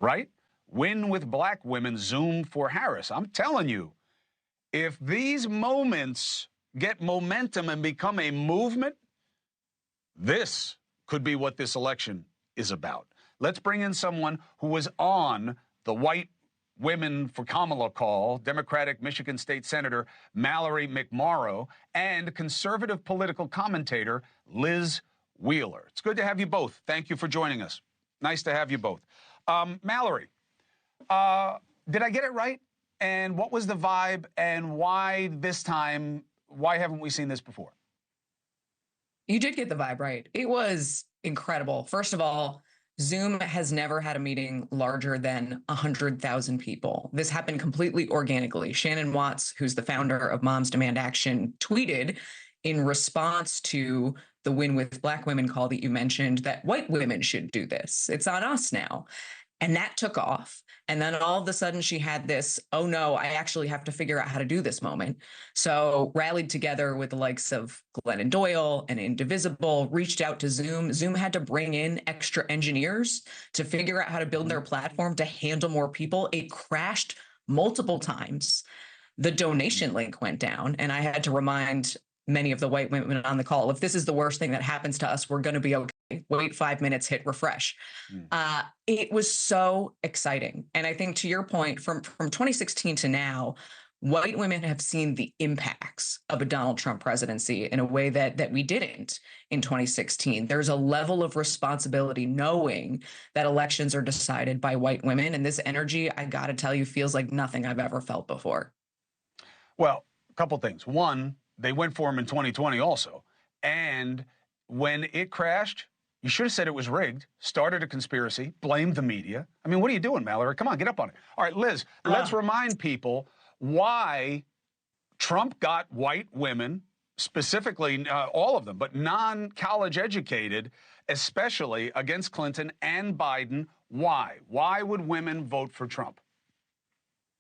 right? Win with black women, Zoom for Harris. I'm telling you, if these moments get momentum and become a movement, this could be what this election is about. Let's bring in someone who was on the White Women for Kamala call, Democratic Michigan State Senator Mallory McMorrow, and conservative political commentator Liz Wheeler. It's good to have you both. Thank you for joining us. Nice to have you both. Mallory, did I get it right? And what was the vibe, and why this time, why haven't we seen this before? You did get the vibe right. It was incredible. First of all, Zoom has never had a meeting larger than 100,000 people. This happened completely organically. Shannon Watts, who's the founder of Moms Demand Action, tweeted in response to the Win with Black Women call that you mentioned that white women should do this. It's on us now. And that took off. And then all of a sudden she had this, oh no, I actually have to figure out how to do this moment. So rallied together with the likes of Glennon Doyle and Indivisible, reached out to Zoom. Zoom had to bring in extra engineers to figure out how to build their platform to handle more people. It crashed multiple times. The donation link went down, and I had to remind many of the white women on the call, if this is the worst thing that happens to us, we're going to be okay. Wait 5 minutes, hit refresh. It was so exciting. And I think to your point, from 2016 to now, white women have seen the impacts of a Donald Trump presidency in a way that we didn't in 2016. There's a level of responsibility knowing that elections are decided by white women. And this energy, I got to tell you, feels like nothing I've ever felt before. Well, a couple things. One, they went for him in 2020 also. And when it crashed, you should have said it was rigged, started a conspiracy, blamed the media. I mean, what are you doing, Mallory? Come on, get up on it. All right, Liz, let's remind people why Trump got white women, specifically all of them, but non-college educated, especially against Clinton and Biden. Why? Why would women vote for Trump?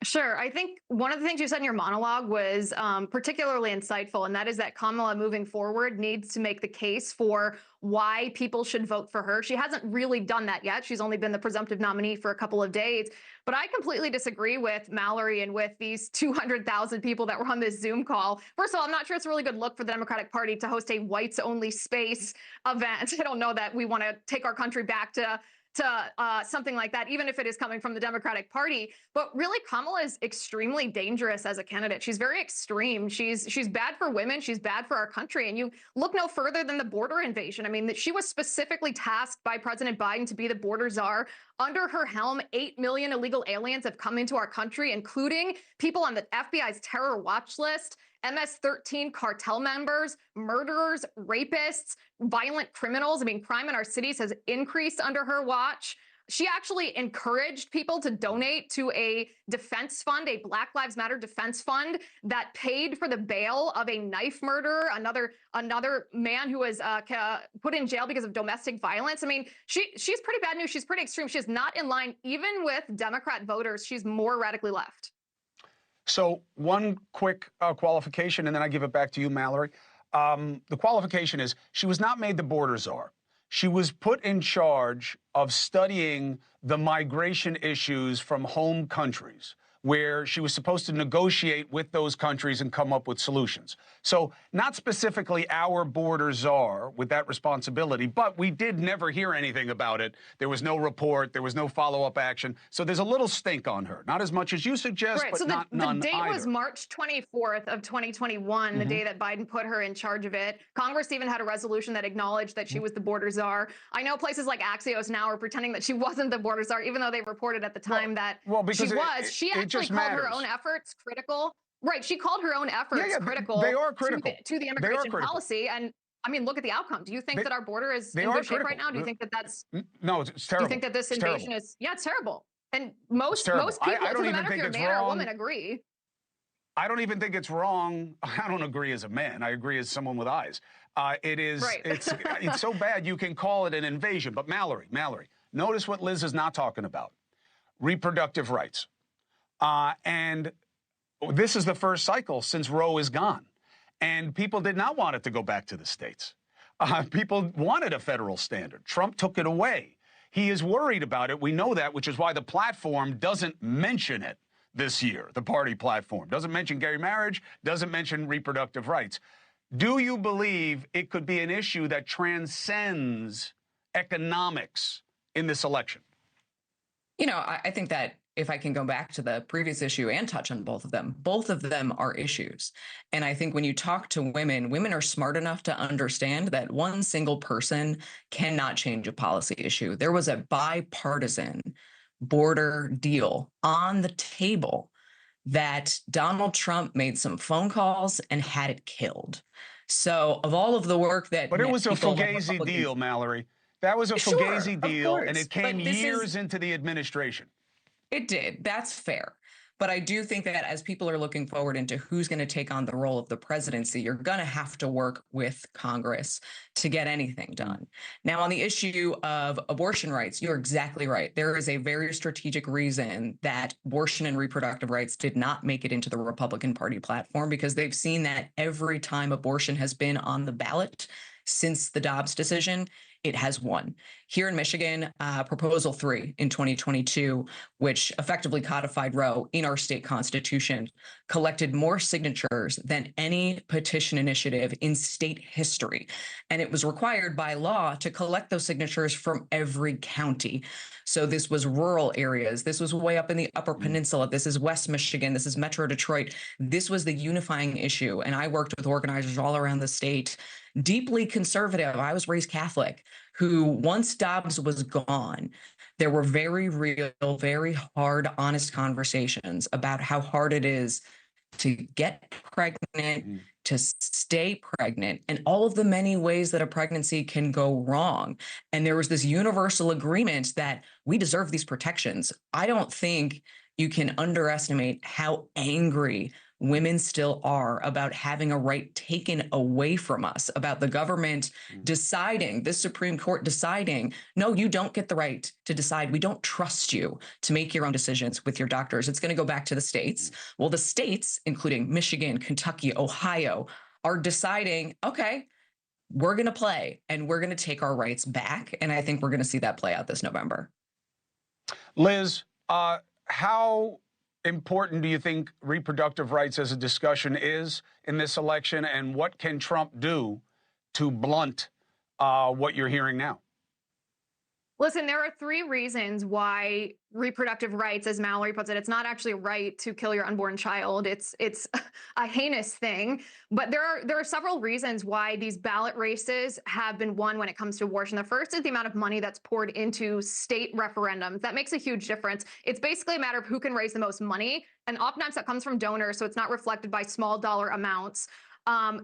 Sure. I think one of the things you said in your monologue was particularly insightful, and that is that Kamala moving forward needs to make the case for why people should vote for her. She hasn't really done that yet. She's only been the presumptive nominee for a couple of days. But I completely disagree with Mallory and with these 200,000 people that were on this Zoom call. First of all, I'm not sure it's a really good look for the Democratic Party to host a whites-only space event. I don't know that we want to take our country back to something like that, even if it is coming from the Democratic Party. But really, Kamala is extremely dangerous as a candidate. She's very extreme. She's bad for women. She's bad for our country. And you look no further than the border invasion. I mean, she was specifically tasked by President Biden to be the border czar. Under her helm, 8 million illegal aliens have come into our country, including people on the FBI's terror watch list, MS-13 cartel members, murderers, rapists, violent criminals. I mean, crime in our cities has increased under her watch. She actually encouraged people to donate to a defense fund, a Black Lives Matter defense fund that paid for the bail of a knife murderer, another man who was put in jail because of domestic violence. I mean, she's pretty bad news. She's pretty extreme. She's not in line even with Democrat voters. She's more radically left. So one quick qualification, and then I give it back to you, Mallory. The qualification is she was not made the border czar. She was put in charge of studying the migration issues from home countries, where she was supposed to negotiate with those countries and come up with solutions. So not specifically our border czar with that responsibility, but we did never hear anything about it. There was no report. There was no follow-up action. So there's a little stink on her. Not as much as you suggest, right, but so none the date either. was March 24th of 2021, the day that Biden put her in charge of it. Congress even had a resolution that acknowledged that she was the border czar. I know places like Axios now are pretending that she wasn't the border czar, even though they reported at the time that she was. She actually called her own efforts critical. Right. She called her own efforts critical. They are critical to the immigration policy. And I mean, look at the outcome. Do you think that our border is in good shape right now? Do you think that that's no? It's terrible. Do you think that this invasion is it's terrible? And most people, it doesn't matter if you're a man or a woman, agree. I don't even think it's wrong. I don't agree as a man. I agree as someone with eyes. It is. Right. It's so bad you can call it an invasion. But Mallory, notice what Liz is not talking about: reproductive rights. And this is the first cycle since Roe is gone. And people did not want it to go back to the states. People wanted a federal standard. Trump took it away. He is worried about it. We know that, which is why the platform doesn't mention it this year. The party platform doesn't mention gay marriage, doesn't mention reproductive rights. Do you believe it could be an issue that transcends economics in this election? You know, I think that if I can go back to the previous issue and touch on both of them are issues. And I think when you talk to women, women are smart enough to understand that one single person cannot change a policy issue. There was a bipartisan border deal on the table that Donald Trump made some phone calls and had it killed. So of all of the work that— But it was a fugazi deal, Mallory. That was a fugazi deal, and it came years into the administration. It did. That's fair. But I do think that as people are looking forward into who's going to take on the role of the presidency, you're going to have to work with Congress to get anything done. Now, on the issue of abortion rights, you're exactly right. There is a very strategic reason that abortion and reproductive rights did not make it into the Republican Party platform, because they've seen that every time abortion has been on the ballot since the Dobbs decision, it has won. Here in Michigan, Proposal 3 in 2022, which effectively codified Roe in our state constitution, collected more signatures than any petition initiative in state history. And it was required by law to collect those signatures from every county. So this was rural areas. This was way up in the Upper Peninsula. This is West Michigan. This is Metro Detroit. This was the unifying issue. And I worked with organizers all around the state, deeply conservative. I was raised Catholic, who once Dobbs was gone, there were very real, very hard, honest conversations about how hard it is to get pregnant, to stay pregnant, and all of the many ways that a pregnancy can go wrong. And there was this universal agreement that we deserve these protections. I don't think you can underestimate how angry women still are about having a right taken away from us, about the government deciding, the Supreme Court deciding, no, you don't get the right to decide. We don't trust you to make your own decisions with your doctors. It's going to go back to the states. Well, the states, including Michigan, Kentucky, Ohio, are deciding, okay, we're going to play and we're going to take our rights back. And I think we're going to see that play out this November. Liz, how important do you think reproductive rights as a discussion is in this election, and what can Trump do to blunt what you're hearing now? Listen, there are 3 reasons why reproductive rights, as Mallory puts it, it's not actually a right to kill your unborn child. It's a heinous thing. But there are several reasons why these ballot races have been won when it comes to abortion. The first is the amount of money that's poured into state referendums. That makes a huge difference. It's basically a matter of who can raise the most money. And oftentimes that comes from donors, so it's not reflected by small dollar amounts.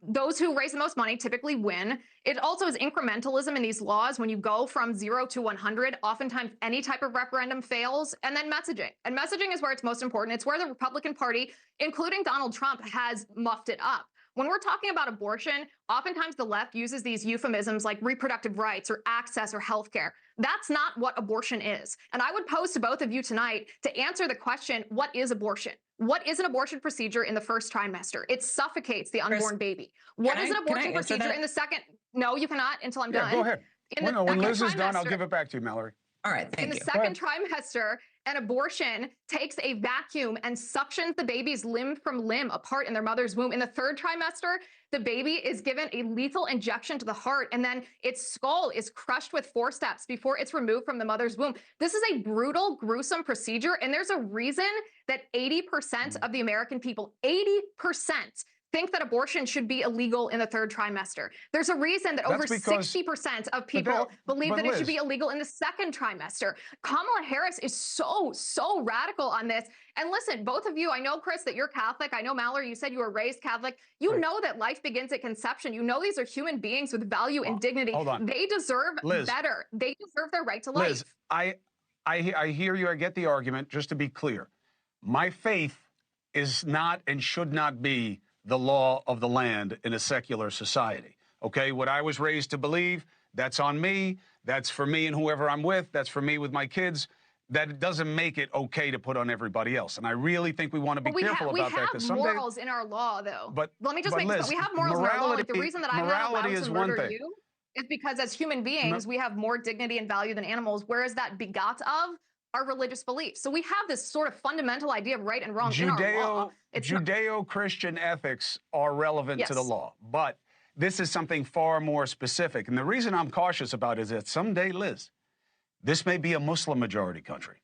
Those who raise the most money typically win. It also is incrementalism in these laws. When you go from 0 to 100, oftentimes any type of referendum fails. And then messaging. And messaging is where it's most important. It's where the Republican Party, including Donald Trump, has muffed it up. When we're talking about abortion, oftentimes the left uses these euphemisms like reproductive rights or access or healthcare. That's not what abortion is. And I would pose to both of you tonight to answer the question, what is abortion? What is an abortion procedure in the first trimester? It suffocates the unborn baby. What is an abortion procedure in the second? No, you cannot until I'm done. Go ahead. When Liz is done, I'll give it back to you, Mallory. All right, thank you. In the second trimester, an abortion takes a vacuum and suctions the baby's limb from limb apart in their mother's womb. In the third trimester, the baby is given a lethal injection to the heart, and then its skull is crushed with forceps before it's removed from the mother's womb. This is a brutal, gruesome procedure, and there's a reason that 80% of the American people, 80%, think that abortion should be illegal in the third trimester. There's a reason that over 60% of people believe that it should be illegal in the second trimester. Kamala Harris is so radical on this. And listen, both of you, I know, Chris, that you're Catholic. I know, Mallory, you said you were raised Catholic. You know that life begins at conception. You know these are human beings with value and dignity. Hold on. They deserve better. They deserve their right to life. Liz, I hear you. I get the argument. Just to be clear, my faith is not and should not be the law of the land in a secular society. Okay, what I was raised to believe, that's on me. That's for me and whoever I'm with. That's for me with my kids. That doesn't make it okay to put on everybody else. And I really think we want to be careful about that. We have morals in our law, though. But let me just make this. We have morals in our law. Like the reason that I'm not allowed to murder you. is because as human beings, we have more dignity and value than animals, whereas that begot of our religious beliefs. So we have this sort of fundamental idea of right and wrong in our law. Judeo-Christian ethics are relevant to the Yes. law, but this is something far more specific. And the reason I'm cautious about it is that someday, Liz, this may be a Muslim majority country.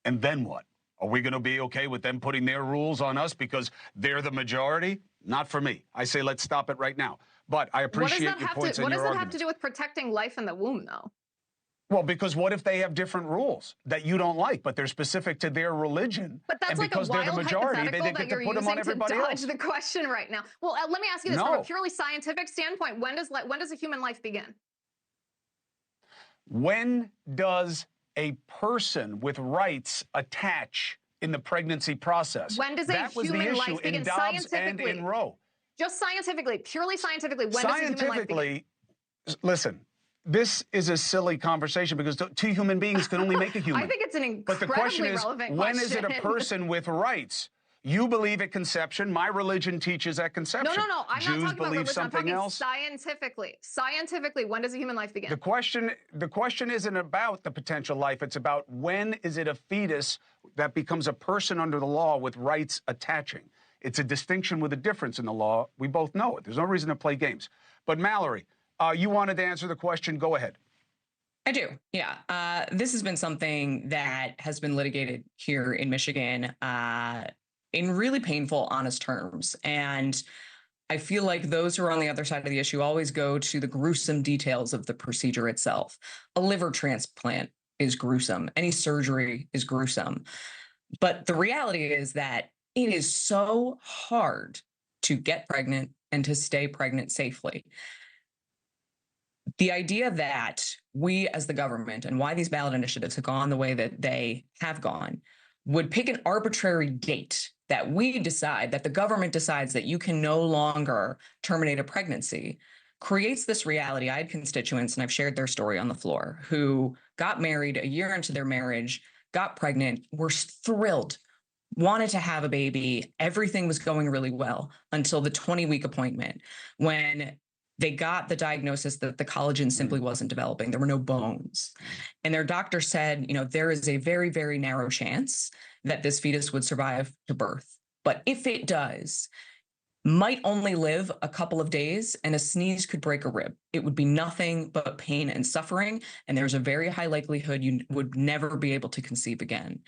And then what? Are we going to be okay with them putting their rules on us because they're the majority? Not for me. I say let's stop it right now. But I appreciate your points and your arguments. What does that have to do with protecting life in the womb, though? Well, because what if they have different rules that you don't like, but they're specific to their religion? But that's and like because a wild they're the majority, they hypothetical get that to you're put them on using to everybody dodge else. the question right now. Well, let me ask you this: No. from a purely scientific standpoint, when does a human life begin? When does a person with rights attach in the pregnancy process? When does a that was the human issue life begin in Dobbs and scientifically? in Roe. Just scientifically, purely scientifically, when does a human life begin? Listen, this is a silly conversation because two human beings can only make a human. I think it's an But the question is, relevant when is it a question. person with rights? You believe at conception. My religion teaches at conception. No. I'm Jews not talking about believe religion. something I'm talking else. scientifically. Scientifically, when does a human life begin? The question isn't about the potential life. It's about when is it a fetus that becomes a person under the law with rights attaching. It's a distinction with a difference in the law. We both know it. There's no reason to play games. But Mallory, you wanted to answer the question. Go ahead. I do. Yeah. This has been something that has been litigated here in Michigan in really painful, honest terms. And I feel like those who are on the other side of the issue always go to the gruesome details of the procedure itself. A liver transplant is gruesome. Any surgery is gruesome. But the reality is that it is so hard to get pregnant and to stay pregnant safely. The idea that we as the government, and why these ballot initiatives have gone the way that they have gone, would pick an arbitrary date that we decide, that the government decides that you can no longer terminate a pregnancy, creates this reality. I had constituents, and I've shared their story on the floor, who got married a year into their marriage, got pregnant, were thrilled, wanted to have a baby. Everything was going really well until the 20-week appointment, when they got the diagnosis that the collagen simply wasn't developing. There were no bones. And their doctor said, there is a very, very narrow chance that this fetus would survive to birth. But if it does, might only live a couple of days, and a sneeze could break a rib. It would be nothing but pain and suffering. And there's a very high likelihood you would never be able to conceive again.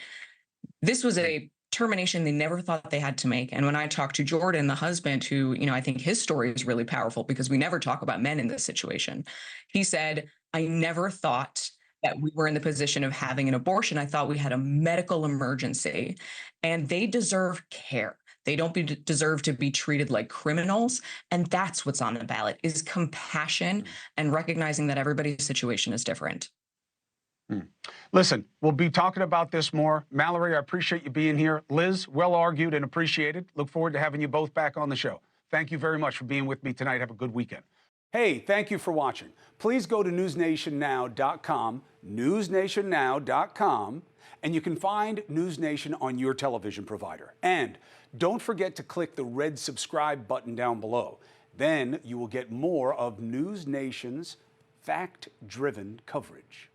This was a termination they never thought they had to make. And when I talked to Jordan, the husband, who, I think his story is really powerful because we never talk about men in this situation. He said, I never thought that we were in the position of having an abortion. I thought we had a medical emergency, and they deserve care. They don't deserve to be treated like criminals. And that's what's on the ballot, is compassion and recognizing that everybody's situation is different. Listen, we'll be talking about this more. Mallory, I appreciate you being here. Liz, well argued and appreciated. Look forward to having you both back on the show. Thank you very much for being with me tonight. Have a good weekend. Hey, thank you for watching. Please go to newsnationnow.com, newsnationnow.com, and you can find NewsNation on your television provider. And don't forget to click the red subscribe button down below. Then you will get more of NewsNation's fact-driven coverage.